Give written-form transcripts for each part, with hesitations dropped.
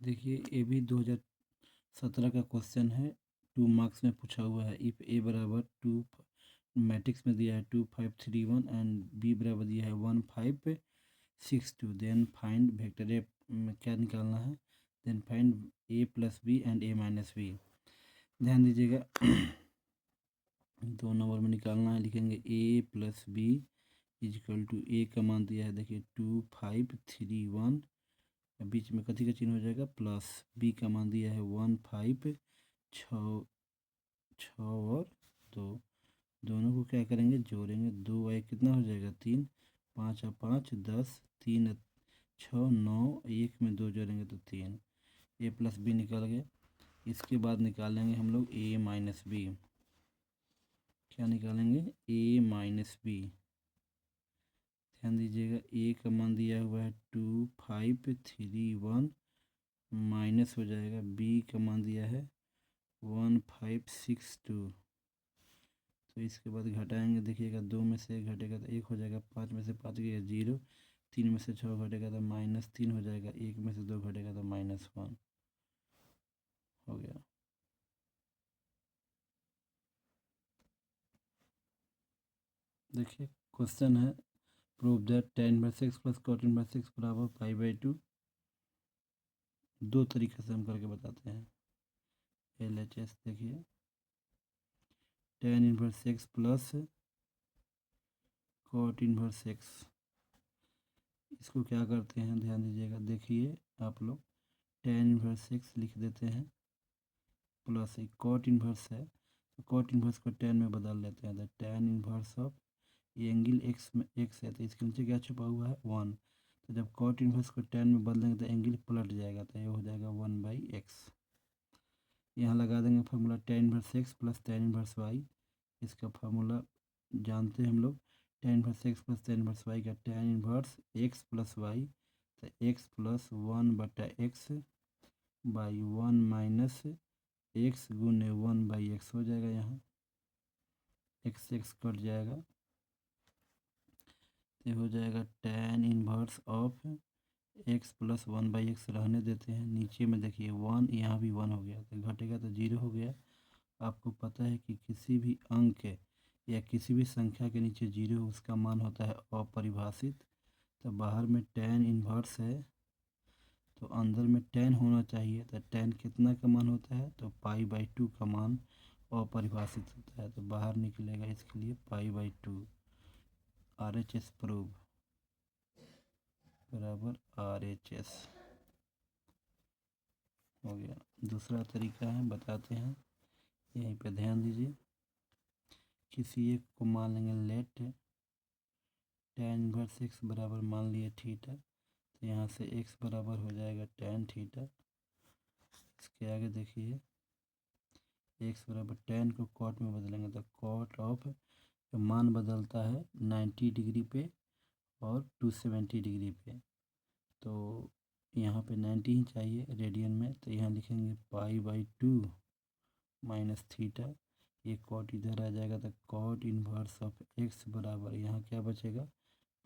देखिए ये भी 2017 का क्वेश्चन है, 2 मार्क्स में पूछा हुआ है। इफ़ ए बराबर 2 मैट्रिक्स में दिया है 2531 एंड बी बराबर दिया है 1562, देन फाइंड वेक्टर ए में क्या निकालना है, then find A plus B and A minus B. ध्यान दीजिएगा 2 नंबर में निकालना है, लिखेंगे A plus B is equal to A का मान दिया है देखिए 2531, बीच में कथी का चिन्ह हो जाएगा प्लस, बी का मान दिया है 15 और 2, दोनों को क्या करेंगे जोड़ेंगे, 2 कितना हो जाएगा 3, 5 और 5 10, 3 6 9, 1 में 2 जोड़ेंगे तो 3, ए प्लस बी निकल गया। इसके बाद निकालेंगे हम लोग ए माइनस बी। क्या निकालेंगे ए माइनस बी। ध्यान दीजिएगा ए का मान दिया हुआ है 2531 माइनस हो जाएगा, बी का मान दिया है 1562। तो इसके बाद घटाएंगे, देखिएगा 2 में से 1 घटेगा तो 1 हो जाएगा, 5 में से 5 गया 0, 3 में से 6 घटेगा तो -3 हो जाएगा, 1 में से 2 घटेगा तो -1 हो गया। देखिए क्वेश्चन है prove that tan inverse x plus cot inverse x बराबर π/2। दो तरीके से हम करके बताते हैं। LHS देखिए tan inverse x plus cot inverse x, इसको क्या करते हैं ध्यान दीजिएगा, देखिए आप लोग tan इनवर्स x लिख देते हैं प्लस एक cot इनवर्स है तो cot इनवर्स को tan में बदल लेते हैं, तो tan इनवर्स ऑफ ये एंगल x में x है तो इसके नीचे क्या छुपा हुआ है 1, तो जब cot इनवर्स को tan में बदलेंगे तो एंगल पलट जाएगा, तो ये हो जाएगा 1/x। यहाँ लगा देंगे formula tan inverse x plus tan inverse y। इसका फार्मूला जानते हैं हम लोग, tan inverse x plus tan inverse y का tan inverse x plus y, तो x plus 1/x by 1 minus x गुने 1/x हो जाएगा, यहाँ x कट जाएगा तो हो जाएगा tan inverse of x plus 1/x रहने देते हैं, नीचे में देखिए 1, यहाँ भी 1 हो गया तो घटेगा तो 0 हो गया। आपको पता है कि किसी भी अंक या किसी भी संख्या के नीचे 0 उसका मान होता है अपरिभाषित। तो बाहर में tan इनवर्स है तो अंदर में tan होना चाहिए, तो tan कितना का मान होता है तो π/2 का मान अपरिभाषित होता है, तो बाहर निकलेगा इसके लिए π/2। RHS प्रूव बराबर RHS हो गया। दूसरा तरीका है बताते हैं, यहीं पे ध्यान दीजिए, किसी एक को मान लेंगे लेट tan इनवर्स x बराबर मान लिए थीटा, तो यहाँ से x बराबर हो जाएगा tan थीटा। इसके आगे देखिए x बराबर tan को cot में बदलेंगे तो cot ऑफ मान बदलता है 90 डिग्री पे और 270 डिग्री पे, तो यहाँ पे 90 ही चाहिए रेडियन में, तो यहाँ लिखेंगे π/2 माइनस थीटा, ये cot इधर आ जाएगा तो cot इनवर्स ऑफ x बराबर यहाँ क्या बचेगा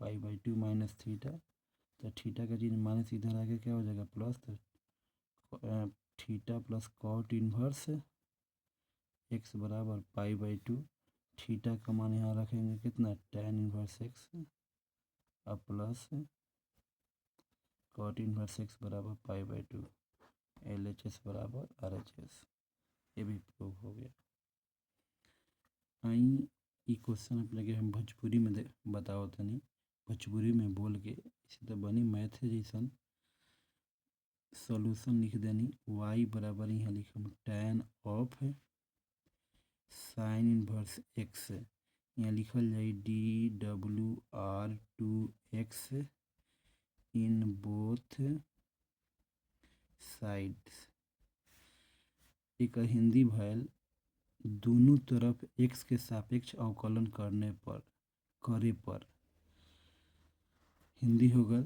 π/2 माइनस थीटा, तो थीटा का चिन्ह माइनस इधर आके क्या हो जाएगा प्लस, तो theta plus cot inverse x बराबर π/2, थीटा का मान यहाँ रखेंगे कितना tan इनवर्स x और प्लस cot इनवर्स x बराबर π/2। LHS बराबर RHS, ये भी प्रूव हो गया। आई ये क्वेश्चन अपने के हम भोजपुरी में बताओ तनी, भोजपुरी में बोल के इसी तो बनी मैथ जैसन सॉल्यूशन लिख देनी। y बराबर यहाँ लिखम tan of sine inverse x, यहाँ लिखल जाए DWR2x इन बोथ साइड्स। एक हिंदी भैल दोनों तरफ x के सापेक्ष अवकलन करे पर हिंदी होगा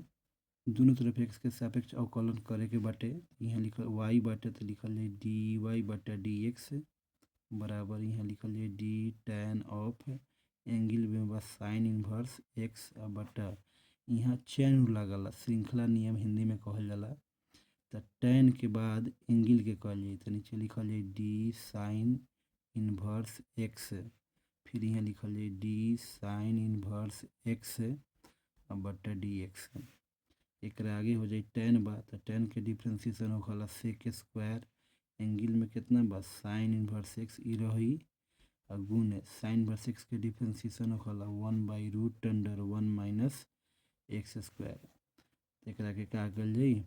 दोनों तरफ x के सापेक्ष अवकलन करे के बाटे, यहाँ लिखल y बाटे तो लिखल जाए dy/dx बराबर यहाँ लिखल जाए d tan ऑफ एंगल में बस साइन इनवर्स x बटा यहाँ चैन लागला, श्रृंखला नियम हिंदी में कहल जाला, तो tan के बाद एंगल के कहल जाई तो नीचे लिखल जाई डी साइन इनवर्स एक्स, फिर यहाँ लिखल जाई डी साइन इनवर्स एक्स बटा डी एक्स। एक आगे हो जाए tan बा तो tan के डिफ्रेंसिएशन होखला सेक स्क्वायर, एंगल में कितना बा साइन इनवर्स एक्स ई रही और गुण साइन इनवर्स एक्स के डिफ्रेंसिएशन होखला 1/√1 माइनस एक्स स्क्वायर। एक के का कल जाई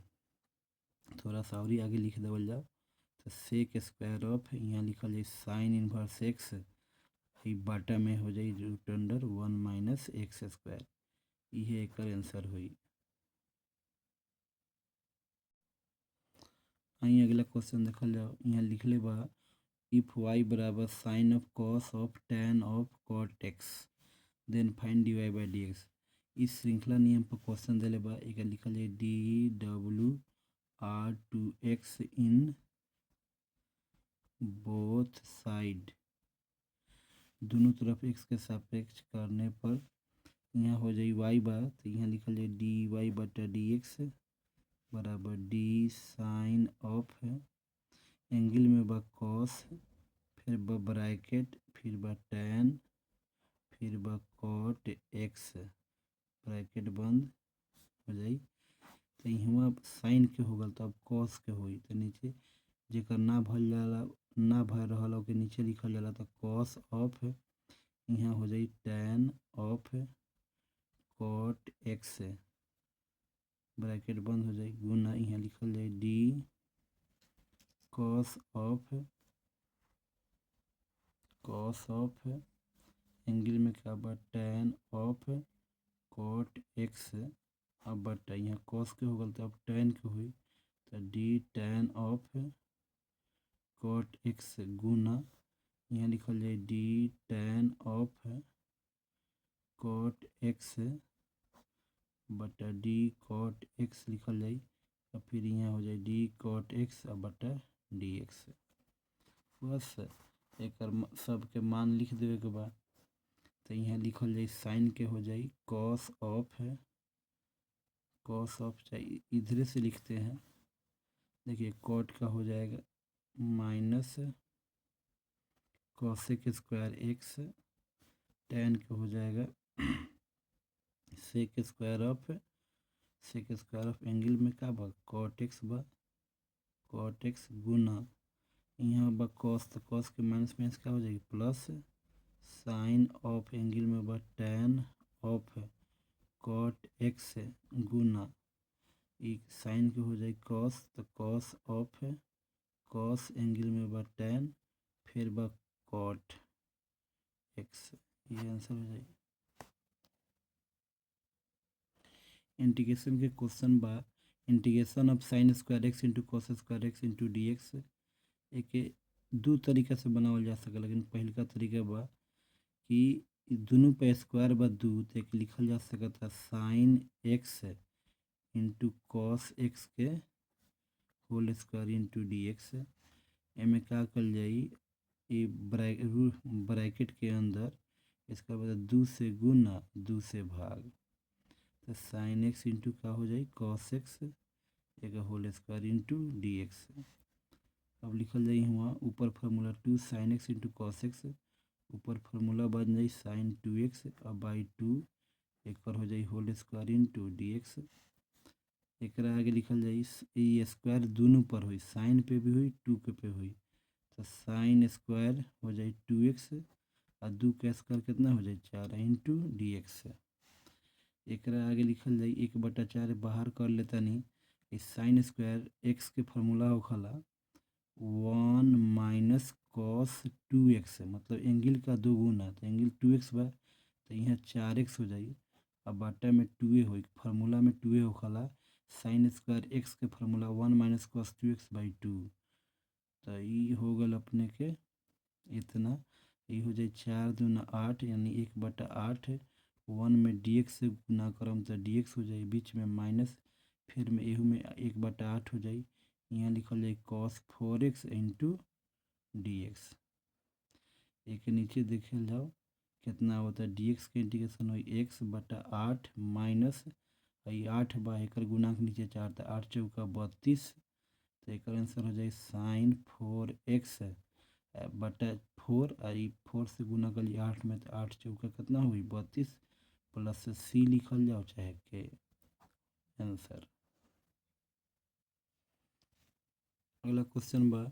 थोड़ा सा और आगे लिख देवल जाओ तो सेक स्क्वायर ऑफ यहाँ लिखल जाए साइन इनवर्स एक्स बाटा में हो जाए √1 माइनस एक्स स्क्वायर। ये एक आंसर हुई। અહીં अगला क्वेश्चन देखल जाओ, यहाँ लिखले बा इफ y बराबर sine of cos of tan of cot X then find dy by D X. इस श्रृंखला नियम पर क्वेश्चन दिले बा, एक लिखल जाए dw/2x इन बोथ साइड, दोनों तरफ x के सापेक्ष करने पर यहाँ हो जाए y बा तो यहाँ लिखल जाए dy बटा डी एक्स बराबर डी साइन ऑफ एंगल में बा कॉस, फिर बा ब्रैकेट, फिर बा tan, फिर बा कॉट एक्स, ब्रैकेट बंद हो जाई तो यहाँ साइन के हो गल तो अब कॉस के होई तो नीचे जेकर ना भल जाला ना भर रहल ओके नीचे लिखल जाला तो कॉस ऑफ यहाँ हो जाई tan of cot X, bracket बंद हो जाए गुना यहाँ लिखल जाए डी कॉस ऑफ एंगल में क्या बा tan ऑफ कॉट एक्स अब बटा यहाँ कॉस के हो गल तो अब tan के हुई तो d tan of cot x गुना यहाँ लिखल जाए d tan of cot x बटा डी कॉट एक्स लिखल जाए और फिर यहाँ हो जाए डी कॉट एक्स बटा डी एक्स। बस एक सबके मान लिख देवे के बाद तो यहाँ लिखल जाए साइन के हो जाए कॉस ऑफ चाहिए इधर से लिखते हैं, देखिए कॉट का हो जाएगा minus cosec square x, tan का हो जाएगा सेक स्क्वायर ऑफ एंगल में का बा कॉट एक्स गुना यहाँ बा कॉस तो कॉस के माइनस माइनस क्या हो जाएगी प्लस साइन ऑफ एंगल में बा tan ऑफ कॉट एक्स गुना एक साइन के हो जाए कॉस तो कॉस ऑफ कॉस एंगल में बा tan फिर बा कॉट एक्स, ये आंसर हो जाए। इंटीग्रेशन के क्वेश्चन बा integration of sine square x into cos square x into D X एक दो तरीका से बनावल जा सके, लेकिन पहल का तरीका बा कि दोनों पे स्क्वायर बा दो तो एक लिखल जा सकता sine x into cos x के whole square into D x. एमे का कल जाई ये ब्रैकेट के अंदर इसका मतलब 2 से गुना 2 से भाग तो साइन एक्स इंटू का हो जाए कॉस एक्स एक whole square into D X. अब लिखल जाए हुआ ऊपर formula 2 sine x into cos X, ऊपर फार्मूला बन जाए साइन 2x और बाई 2 एक हो जाए whole square into D X. एक आगे लिखल जाए ये स्क्वायर दोनों पर हुई साइन पे भी हुई 2 के पे हुई तो साइन स्क्वायर हो जाए 2x और 2 का स्क्वायर कितना हो जाए 4 इंटू डी एक्स। एक आगे लिखल जाए 1/4 बाहर कर लेता नहीं इस साइन स्क्वायर एक्स के फार्मूला होखला 1 माइनस कॉस 2x मतलब एंगल का दो गुना तो एंगल 2x बा तो यहाँ 4x हो जाए अब बाटा में 2a हो फार्मूला में 2a होखला साइन स्क्वायर एक्स के formula 1 minus cos 2x by 2 तो ये हो गल अपने के इतना ये हो जाए 4 दूना 8 यानी 1/8 1 में डी एक्स से गुना करम तो डी एक्स हो जाए बीच में माइनस फिर में एहू में 1/8 हो जाए यहाँ लिखल जाए cos 4x into D X. एक नीचे देखल जाओ कितना होता है डी एक्स के इंटीग्रेशन हो 1/8 माइनस 8 बा एक गुना के नीचे 4 तो 8 चौका 32 तो एक आंसर हो जाए साइन 4x बटा 4 आ 4 से गुना कर 8 में, तो 8 चौका कितना हुई 32 प्लस सी लिखल जाओ चाहे के आंसर। अगला क्वेश्चन बा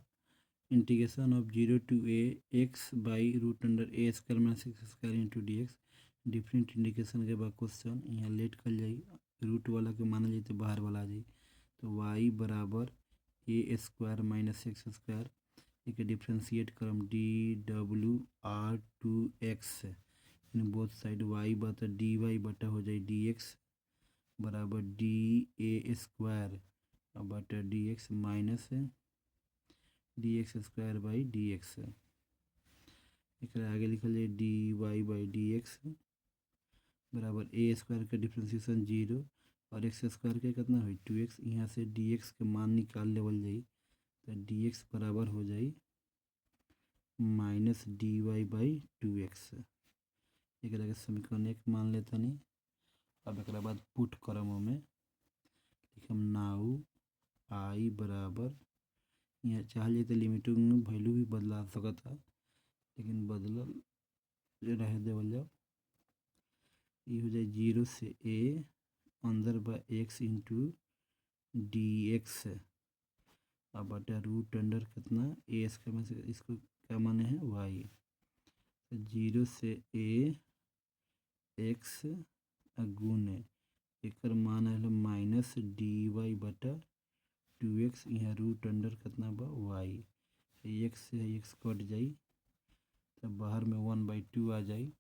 integration of 0 to a x by root under A square minus x square into D X. Different integration के बाद क्वेश्चन यहाँ लेट कर जाई, रूट वाला के मानल जाए तो बाहर वाला आ जाए, तो y बराबर A square minus x square एक डिफ्रेंशिएट करम D W R T X in both side y बता डी वाई बटा हो जाए डी एक्स बराबर डी ए स्क्वायर बटा D x minus D X square by D X. एक आगे लिखल जाए D Y by D X बराबर ए स्क्वायर का डिफ्रेंसिएशन 0 और एक्स स्क्वायर के कितना हुई 2x। यहाँ से डी एक्स के मान निकाल लेवल जाई, तो डी एक्स बराबर हो जाई minus d Y by 2x। एक समीकरण 1 मान लेता नहीं। अब एक बाद पुट करम में लिखम नाउ आई बराबर यहाँ चाहिए तो लिमिटिंग वैल्यू भी बदला सकता, लेकिन बदलल रह देवल जाओ। ये हो जाए 0 से a अंदर बा x इंटू डी एक्स अब बटा रूट अंडर कितना ए स्क्वायर में से इसको क्या माने हैं y। तो 0 से a x गुने एक मान है माइनस डी वाई बटा 2x यहाँ रूट अंडर कितना बा y। x से x कट जाई तो बाहर में 1/2 आ जाई,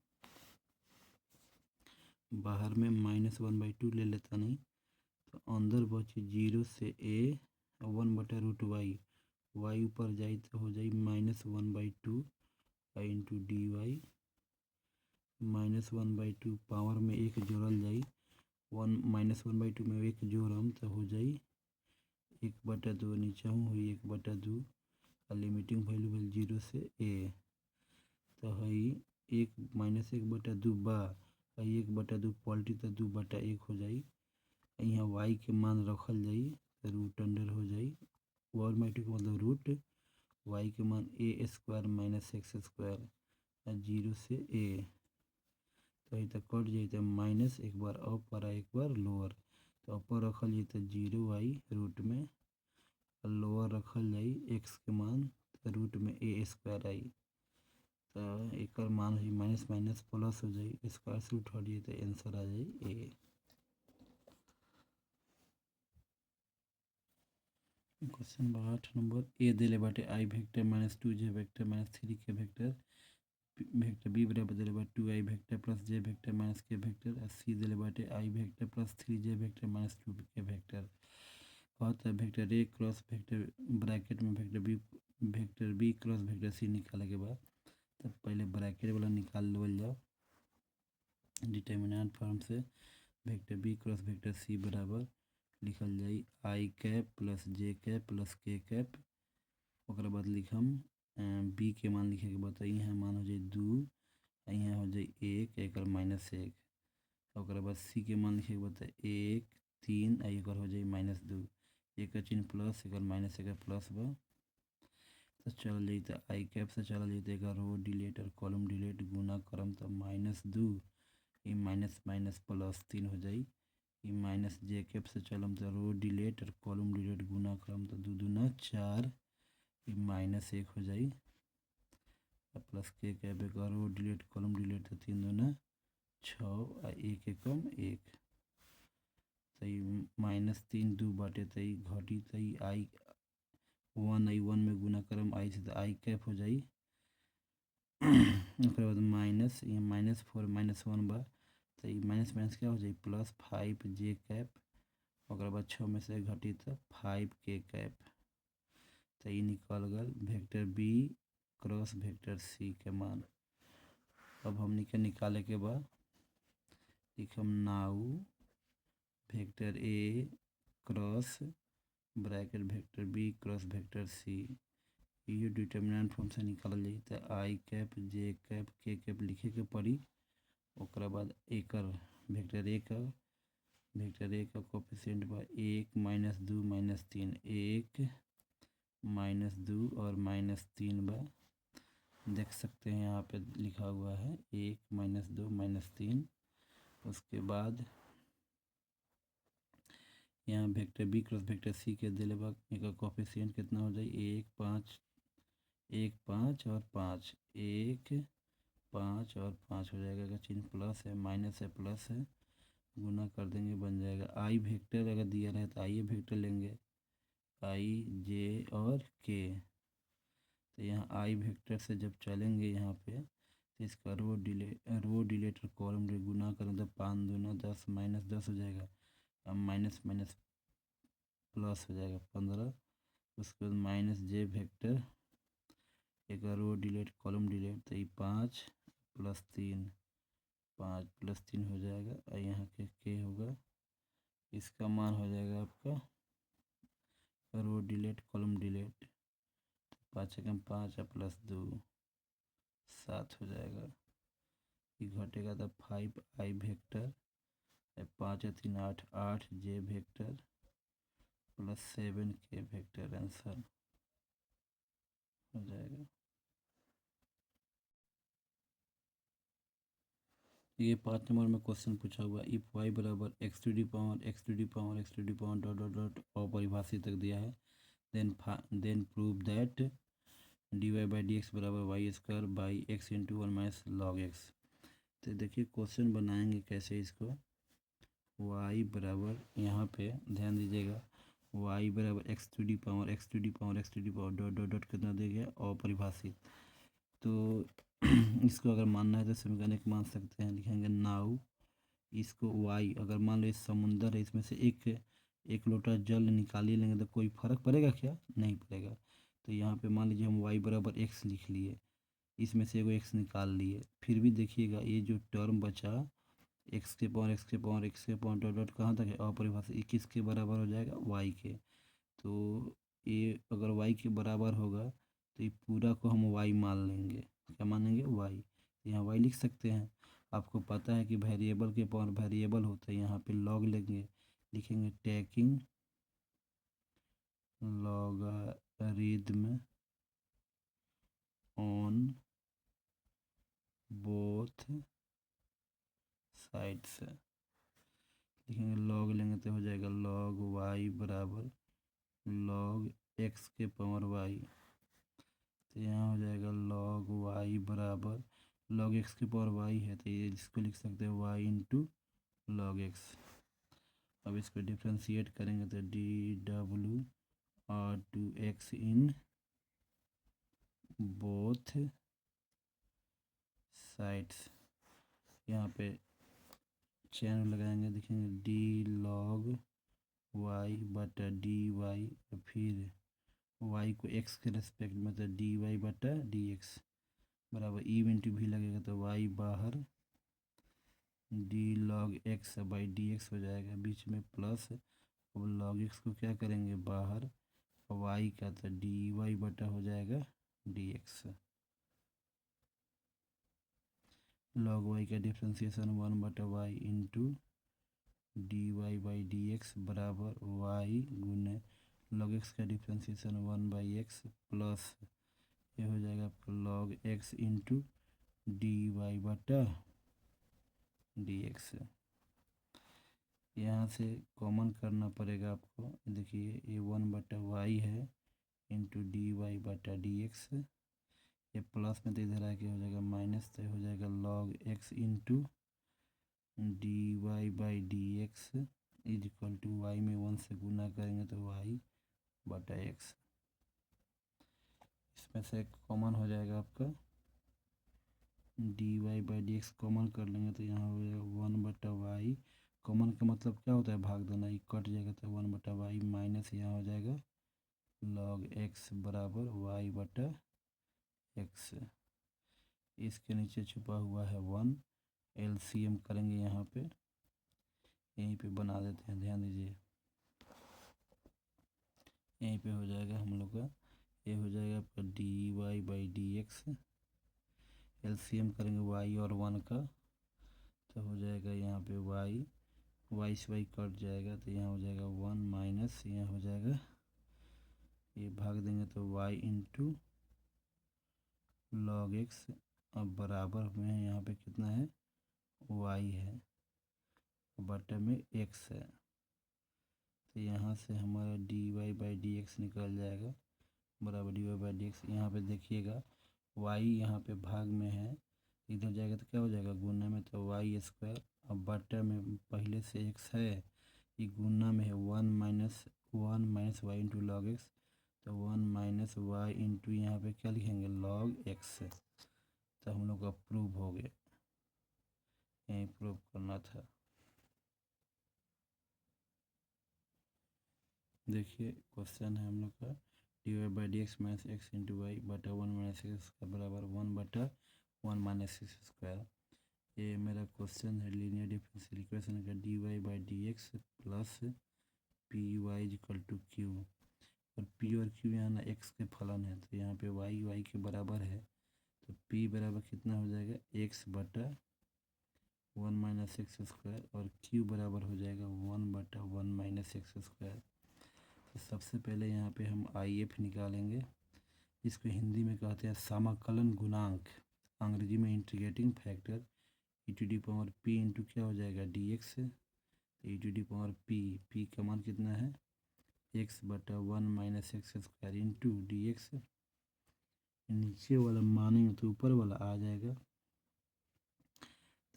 बाहर में -1/2 ले लेता नहीं, तो अंदर बचे 0 से a 1/√y y ऊपर जाई तो हो जाई -1/2 इंटू डी वाई -1/2 पावर में एक जोड़ल जाई 1 में एक जोड़म तो हो जाई 1/2 नीचे हुई 1/2 और लिमिटिंग वैल्यू भेल 0 से a तो हई 1 -1/2 बा 1/2 पलटी तो 2/1 हो जाई। यहाँ y के मान रखल जाई तो रूट अंडर हो जाई 1/2 का मतलब रूट y के मान ए स्क्वायर माइनस एक्स स्क्वायर 0 से a तो ये तो कट जाए तो माइनस एक बार अपर एक बार लोअर, तो अपर रखल जाए तो 0y रूट में और लोअर रखल जाई x के मान तो रूट में ए स्क्वायर आई, तो एक मान हो माइनस माइनस प्लस हो जाए स्क्वायर से रूट हट जाए तो आंसर आ जाए ए। क्वेश्चन 8 नंबर ए दिले बाटे आई वेक्टर -2 जे वेक्टर -3 के वेक्टर वेक्टर बी बराबर दिले बाटे 2i वेक्टर प्लस जे वेक्टर माइनस के वेक्टर और सी दिले बाटे आई वेक्टर प्लस 3j वेक्टर -2 के वेक्टर। कहता है vector a cross vector bracket में vector B cross vector c निकाले के बाद तब पहले ब्रैकेट वाला निकाल लेवल जाओ डिटर्मिनेंट फॉर्म से। Vector B cross vector C बराबर लिखल जाई I cap plus J cap plus K cap. ओकरा बाद लिखम बी के मान लिखे के बाद यहाँ मान हो जाए 2 यहाँ हो जाए 1 एक -1। ओकरा बाद सी के मान लिखे के बाद 1 3 एक हो जाए -2 एक चिन्ह प्लस एक माइनस एक प्लस बा तो चल जाई तो आई कैप से चल जाई तो रो डिलेट और कॉलम डिलेट गुना करम तो -2 ये माइनस माइनस प्लस 3 हो जाई। ये माइनस जे कैप से चलम तो रो डिलेट और कॉलम डिलेट गुना करम तो 2 दूना 4 ये -1 हो जाई प्लस के कैप एक रो डिलेट कॉलम डिलेट तो 3 दूना 6 और 1 एकम 1 तो -3 2 बाटे तो घटी तो आई 1 में गुना करम आई से तो आई कैप हो जाई उसके बाद माइनस ये -4 -1 बा तो ये माइनस माइनस क्या हो जाए +5 जे कैप और बाद 6 में से घटी तो 5 के कैप तो ये निकल गल वेक्टर बी क्रॉस वेक्टर सी के मान। अब हमने के निकाले के बाद लिखम now vector a cross bracket vector B cross vector c ये डिटर्मिनेंट फॉर्म से निकाल जाई तो i cap j cap k cap लिखे के पड़ी। ओकरा बाद एकर वेक्टर ए का कोफिशिएंट बा 1 -2 -3 1 -2 और -3 देख सकते हैं यहाँ पे लिखा हुआ है 1 -2 -3। उसके बाद यहाँ वेक्टर बी क्रॉस वेक्टर सी के दिले का कोफिशिएंट कितना हो जाए 1 5 1 5 और 5 1 5 और 5 हो जाएगा। अगर चिन्ह प्लस है माइनस है प्लस है गुना कर देंगे बन जाएगा। आई वेक्टर अगर दिया रहे तो आई वेक्टर लेंगे आई जे और के। तो यहाँ आई वेक्टर से जब चलेंगे यहाँ पे तो इसका रो डिलेट और कॉलम गुना करें तो 5 दूना 10 -10 हो जाएगा। अब माइनस माइनस प्लस हो जाएगा 15। उसके बाद माइनस जे वेक्टर एक रो डिलेट कॉलम डिलेट तो ये 5 + 3 5 + 3 हो जाएगा। और यहाँ के होगा इसका मान हो जाएगा आपका रो डिलेट कॉलम डिलेट 5 × 5 + 2 7 हो जाएगा। ये घटेगा तो 5 आई वेक्टर 5 × 3 8 8 जे वेक्टर + 7 के वेक्टर आंसर हो जाएगा। ये 5 नंबर में क्वेश्चन पूछा हुआ इफ y बराबर x⁴ अपरिभाषित तक दिया है देन प्रूव दैट dy/dx बराबर y² x × 1 - log x। तो देखिए क्वेश्चन बनाएंगे कैसे इसको। y बराबर यहाँ पे ध्यान दीजिएगा y बराबर x⁴ कितना दे गया अपरिभाषित। तो इसको अगर मानना है तो समीकरण एक मान सकते हैं। लिखेंगे नाउ इसको y अगर मान लो इस समुंदर है इसमें से एक लोटा जल निकाल ही लेंगे तो कोई फर्क पड़ेगा क्या? नहीं पड़ेगा। तो यहाँ पे मान लीजिए हम y बराबर x लिख लिए इसमें से एगो x निकाल लिए फिर भी देखिएगा ये जो टर्म बचा x⁴ कहाँ तक है अपरिभाषित 21 के बराबर हो जाएगा y के। तो ये अगर y के बराबर होगा तो ये पूरा को हम y मान लेंगे। क्या मानेंगे? y। यहाँ y लिख सकते हैं। आपको पता है कि वेरिएबल के पावर वेरिएबल होता है। यहाँ पे लॉग लेंगे लिखेंगे taking logarithm on both sides लिखेंगे लॉग लेंगे तो हो जाएगा log y बराबर log x के पावर y। तो यहाँ हो जाएगा log y बराबर log x के पावर y है तो ये इसको लिख सकते हैं y × log x। अब इसको डिफ्रेंशिएट करेंगे तो dw/2x इन बोथ साइड्स। यहाँ पे चैन लगाएंगे देखेंगे d log y/dy फिर y को x के रेस्पेक्ट में तो dy/dx बराबर ई × भी लगेगा तो y बाहर d log x/dx हो जाएगा बीच में प्लस। अब log x को क्या करेंगे बाहर y का तो dy/ हो जाएगा dx। log y का डिफ्रेंसिएशन 1/y × dy/dx बराबर y गुने log x का डिफ्रेंसिएशन 1/x प्लस ये हो जाएगा आपका log x × dy/dx। यहाँ से कॉमन करना पड़ेगा आपको। देखिए ये 1/y है × dy/dx ये प्लस में तो इधर आके हो जाएगा माइनस तो हो जाएगा log x × dy/dx = y में 1 से गुना करेंगे तो y/x। इसमें से कॉमन हो जाएगा आपका dy/dx कॉमन कर लेंगे तो यहाँ हो जाएगा 1/y। कॉमन का मतलब क्या होता है भाग देना। ये कट जाएगा तो 1/y माइनस यहाँ हो जाएगा log x बराबर y/x। इसके नीचे छुपा हुआ है 1 LCM करेंगे यहाँ पे यहीं पे बना देते हैं। ध्यान दीजिए यहीं पे हो जाएगा हम लोग का ये हो जाएगा आपका dy/dx LCM करेंगे y और 1 का तो हो जाएगा यहाँ पे y से y कट जाएगा तो यहाँ हो जाएगा 1 माइनस यहाँ हो जाएगा ये भाग देंगे तो y इंटू लॉग एक्स, अब बराबर में यहाँ पे कितना है y है, बटे में x है, तो यहाँ से हमारा dy बाई डी एक्स निकल जाएगा बराबर dy बाई डी एक्स। यहाँ पे देखिएगा y यहाँ पे भाग में है, इधर जाएगा तो क्या हो जाएगा गुना में, तो वाई स्क्वायर, अब बटे में पहले से x है, ये गुना में है one minus y into log x, तो वन माइनस वाई इंटू यहाँ पे क्या लिखेंगे लॉग एक्स, तो हम लोग का प्रूव हो गया, यही प्रूव करना था। देखिए क्वेश्चन है हम लोग का d Y by D x minus x into y बटा वन माइनस एक्स का बराबर वन बटा वन माइनस एक्स स्क्वायर। ये मेरा क्वेश्चन है लीनियर डिफरेंशियल इक्वेशन का d Y by D x plus p y equal to q, और p और क्यू यहाँ ना एक्स के फलन है, तो यहाँ पे वाई के बराबर है, तो पी बराबर कितना हो जाएगा एक्स बटा वन माइनस एक्स स्क्वायर, और क्यू बराबर हो जाएगा वन बटा वन माइनस एक्स स्क्वायर। तो सबसे पहले यहाँ पे हम आई एफ निकालेंगे, इसको हिंदी में कहते हैं समाकलन गुणांक, अंग्रेजी में integrating factor, e to the power p into क्या हो जाएगा डी एक्स, तो e to the power p का मान कितना है एक्स बटा one minus x square into D x, नीचे वाला मानेंगे तो ऊपर वाला आ जाएगा,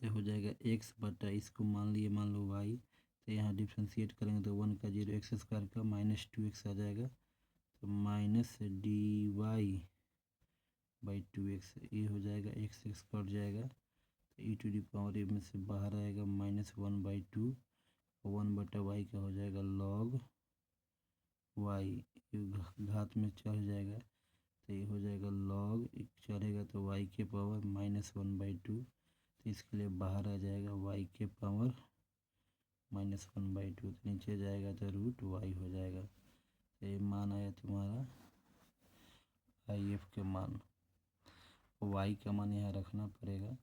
तो हो जाएगा एक्स बटा इसको मान लो वाई, तो यहाँ डिफ्रेंशिएट करेंगे तो वन का जीरो एक्स स्क्वायर का माइनस टू एक्स आ जाएगा, तो minus d Y by two x, ये हो जाएगा एक्स एक्स कट जाएगा, तो e to the power a में से बाहर आएगा minus one by two, one बटा वाई का हो जाएगा लॉग वाई, घात में चढ़ जाएगा, तो ये हो जाएगा लॉग, चढ़ेगा तो वाई के power minus one by to, तो इसके लिए बाहर आ जाएगा वाई के power minus one by to, तो नीचे जाएगा तो रूट वाई हो जाएगा, तो ये मान आया तुम्हारा आई एफ के मान। वाई का मान यहाँ रखना पड़ेगा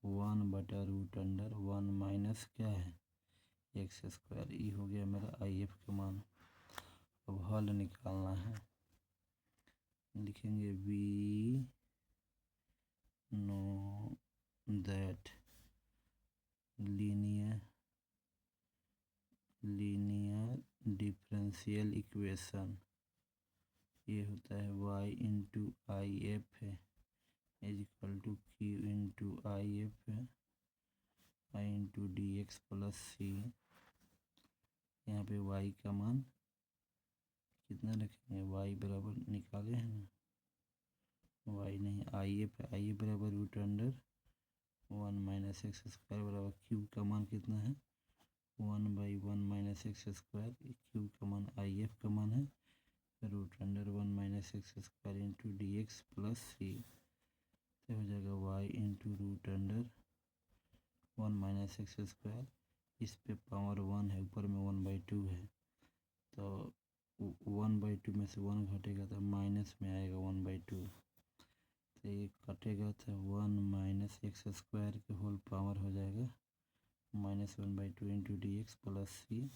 वन बटा रूट अंडर वन माइनस क्या है एक्स स्क्वायर, ये हो गया मेरा आई एफ का मान। अब हल निकालना है, लिखेंगे we know that linear differential equation ये होता है y into I F is equal to Q into I F I into D x plus C. यहाँ पे y का मान कितना रखेंगे, y बराबर निकाले हैं ना, y नहीं आई एफ बराबर root under one minus x square बराबर क्यू का मान कितना है one by one minus x square, Q का मान आई एफ का मान है root under one minus x square into D x plus C, तो हो जाएगा y into root under one minus x square, इस पे पावर वन है ऊपर में वन बाई टू है, तो वन बाई टू में से वन घटेगा तो माइनस में आएगा वन बाई टू, तो ये कटेगा तो वन माइनस एक्स स्क्वायर के होल पावर हो जाएगा minus one by two into D x plus C,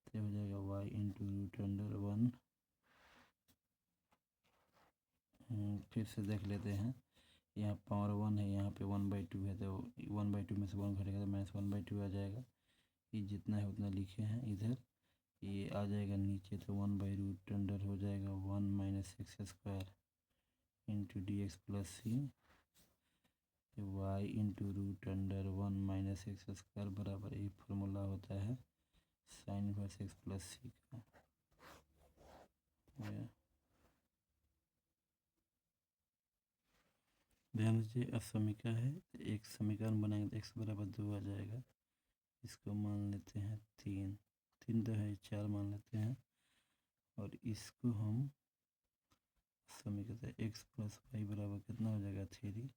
तो हो जाएगा y into root under one. फिर से देख लेते हैं, यहाँ पावर वन है, यहाँ पे वन बाई टू है, तो वन बाई टू में से वन घटेगा तो माइनस वन बाई टू आ जाएगा, ये जितना है उतना लिखे हैं इधर, ये आ जाएगा नीचे, तो वन बाई रूट अंडर हो जाएगा one minus x square into D x plus C, y into root under one minus x square बराबर ये फॉर्मूला होता है sine inverse x plus C का। ध्यान दीजिए असमीका है, एक समीकरण बनाएंगे तो एक्स बराबर दो आ जाएगा, इसको मान लेते हैं तीन, तीन तो है चार मान लेते हैं, और इसको हम समीकरण एक्स प्लस वाई बराबर कितना हो जाएगा थ्री,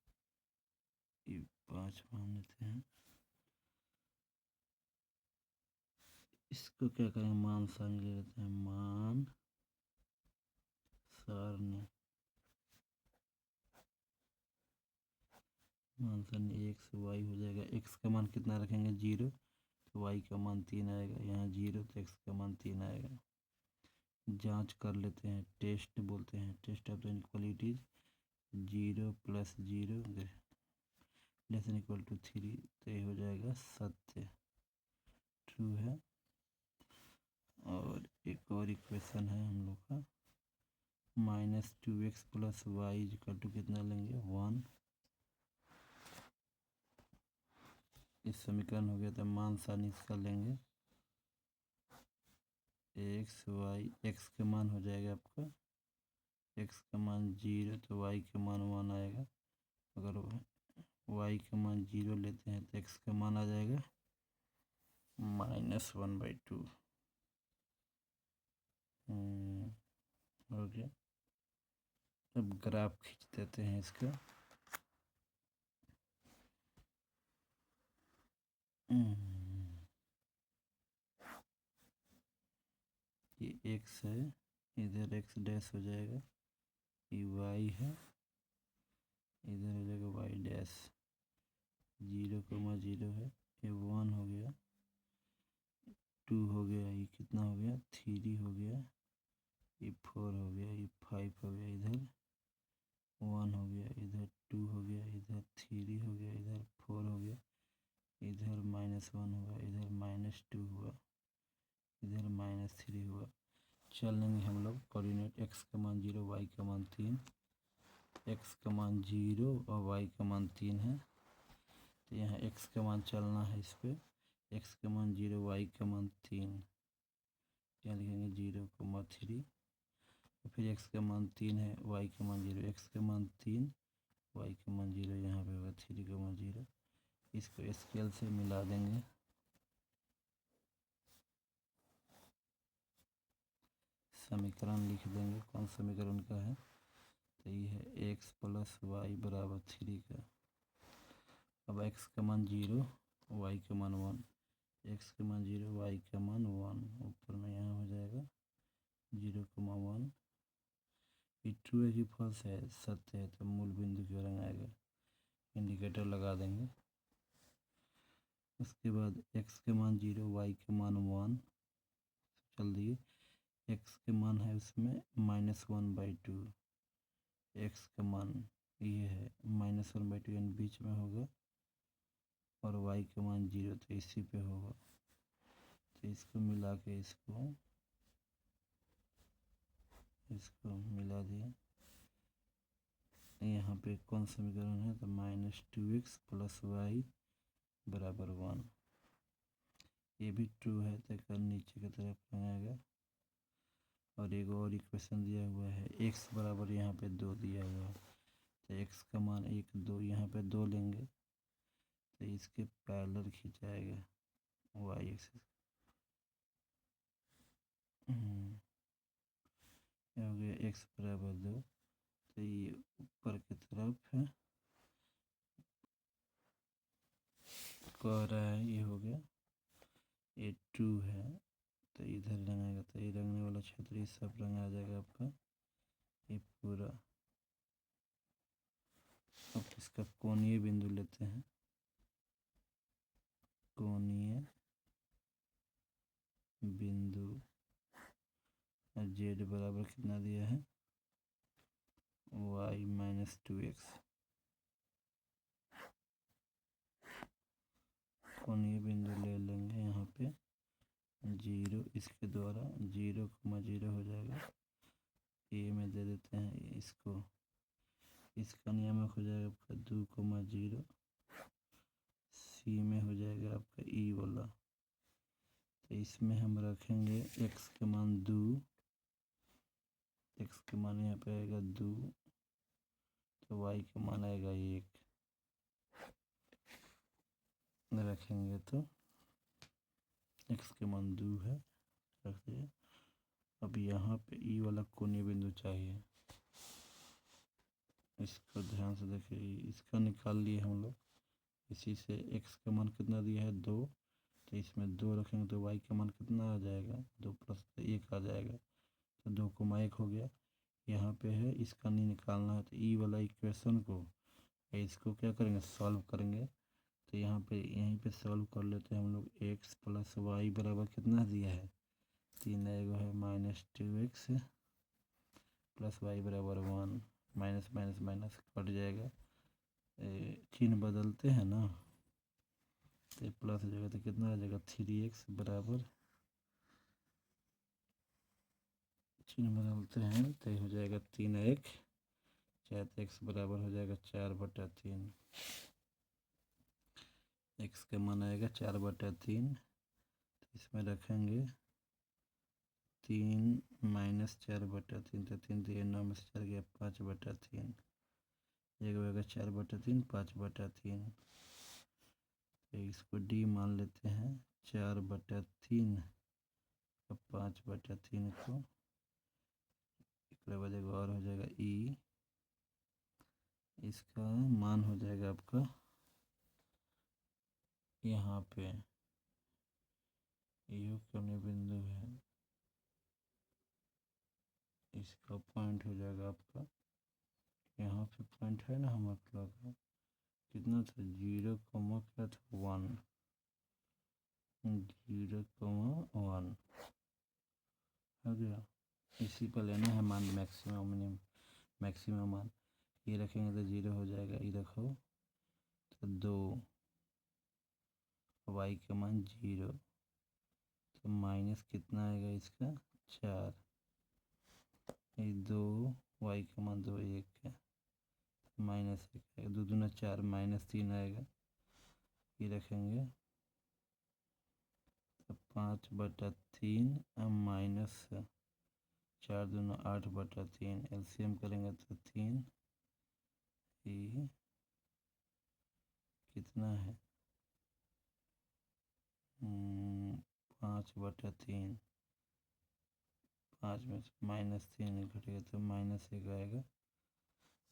ये पाँच मान लेते हैं, इसको क्या करेंगे मान सारणी ले लेते हैं, मान सारणी एक्स वाई हो जाएगा, एक्स का मान कितना रखेंगे जीरो, तो वाई का मान तीन आएगा, यहाँ जीरो तो एक्स का मान तीन आएगा, जांच कर लेते हैं, टेस्ट बोलते हैं, test of the inequalities 0 + 0 less than equal to 3, तो ये हो जाएगा सत्य, ट्रू है। और एक और इक्वेशन है हम लोग का -2x + y = कितना लेंगे 1। इस समीकरण हो गया, तो मान सानी इसका लेंगे x का मान हो जाएगा आपका x का मान 0, तो y का मान 1 आएगा। अगर y का मान 0 लेते हैं तो x का मान आ जाएगा -1/2। हो गया। अब ग्राफ खींच देते हैं इसका। ये x है, इधर x डैश हो जाएगा, ये y है, इधर हो जाएगा y डैश। 0,0 है, ये 1 हो गया, 2 हो गया, ये कितना हो गया 3 हो गया, ये 4 हो गया, ये 5 हो गया, इधर 1 हो गया, इधर 2 हो गया, इधर 3 हो गया, इधर 4 हो गया, इधर -1 हुआ, इधर -2 हुआ, इधर -3 हुआ। चल लेंगे हम लोग कोऑर्डिनेट x का मान 0, y का मान 3, x का मान 0 और y का मान 3 है, तो यहाँ x का मान चलना है इस पर, x का मान 0, y का मान 3, यहाँ लिखेंगे 0,3, फिर x का मान 3 है, y का मान 0, x का मान 3, y का मान 0, यहाँ पे होगा 3,0। इसको स्केल से मिला देंगे, समीकरण लिख देंगे। कौन समीकरण का है, तो ये है x + y = 3 का। अब x का मान 0, y का मान 1, x का मान 0, y का मान 1, ऊपर में यहाँ हो जाएगा 0,1। ये ट्रू है कि फॉल्स है, सत्य है, तो मूल बिंदु की ओर आएगा, इंडिकेटर लगा देंगे। उसके बाद x के मान 0, y के मान 1, चल दिए, x के मान है उसमें -1/2, x का मान ये है -1/2 यानी बीच में होगा, और y का मान 0, तो इसी पे होगा। तो इसको मिला के इसको मिला दिया, यहाँ पे कौन समीकरण है, तो -2x + y = 1, ये भी ट्रू है, तो नीचे की तरफ आएगा। और एक और इक्वेशन दिया हुआ है, x बराबर यहाँ पे 2 दिया हुआ है, तो x का मान 1, 2, यहाँ पे 2 लेंगे, तो इसके पैरेलल खिंचाएगा y एक्सिस। हो गया x बराबर 2, तो ये ऊपर की तरफ है, कह रहा है ये हो गया, ये ट्रू है, तो इधर रंगेगा, तो ये रंगने वाला क्षेत्र ये सब रंग आ जाएगा आपका, ये पूरा। अब इसका कोणीय बिंदु लेते हैं, कोणीय बिंदु z बराबर कितना दिया है y - 2x, कोणीय बिंदु ले लेंगे यहाँ पे 0, इसके द्वारा 0,0 हो जाएगा, a में दे देते हैं इसको, इसका नियामक हो जाएगा आपका 2,0, c में हो जाएगा आपका e वाला, तो इसमें हम रखेंगे x के मान 2, x के मान यहाँ पे आएगा 2, तो y का मान आएगा 1 रखेंगे, तो x के मान 2 है, रख दिए। अब यहाँ पे ई वाला कोणीय बिंदु चाहिए, इसको ध्यान से देखिए, इसका निकाल लिए हम लोग, इसी से x का मान कितना दिया है 2, तो इसमें 2 रखेंगे तो y का मान कितना आ जाएगा 2 + 1 आ जाएगा, तो 2,1 हो गया। यहाँ पे है, इसका नहीं निकालना है, तो ई वाला इक्वेशन को इसको क्या करेंगे सॉल्व करेंगे, तो यहाँ पे यहीं पे सॉल्व कर लेते हैं हम लोग। x + y बराबर कितना दिया है तीन आएगा है -2x प्लस वाई बराबर 1, माइनस माइनस माइनस कट जाएगा, चिन्ह बदलते हैं ना, तो प्लस हो जाएगा तो कितना आ जाएगा 3x बराबर, चिन्ह बदलते हैं तो हो जाएगा 3x, चाहे तो x बराबर हो जाएगा 4/3, x का मान आएगा 4/3, तो इसमें रखेंगे 3 - 4/3, तो 3 3 9 में से 4 गया 5/3, एक होगा 4/3 5/3, तो इसको d मान लेते हैं 4/3 और 5/3 को, एक बाद एक और हो जाएगा e, इसका मान हो जाएगा आपका यहाँ पे योग करने बिंदु है, इसका पॉइंट हो जाएगा आपका यहाँ पे पॉइंट है ना, हम मतलब कितना था 0, क्या था 1, 0,1 हो गया। इसी पर लेना है मान मैक्सिमम मैक्सिमम मान, ये रखेंगे तो 0 हो जाएगा, ये रखो तो 2, वाई का मान 0, तो माइनस कितना आएगा इसका 4, ये 2, वाई का मान 2 1 है, माइनस 1 आएगा, 2 दूना 4 -3 आएगा, ये रखेंगे तो 5/3 माइनस 4 दूना 8/3, एलसीएम करेंगे तो 3, ये कितना है 5/3, 5 में से -3 घटेगा तो -1 आएगा,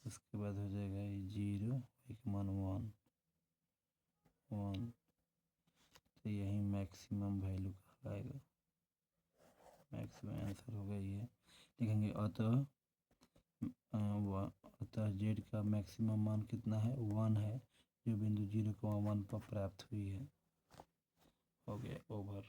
उसके बाद हो जाएगा ये 0, एक मान 1, तो यही मैक्सिमम वैल्यू कहलाएगा, मैक्सिमम आंसर होगा ये, लिखेंगे अतः जेड का मैक्सिमम मान कितना है 1 है, जो बिंदु 0,1 पर प्राप्त हुई है। हो गया ओवर।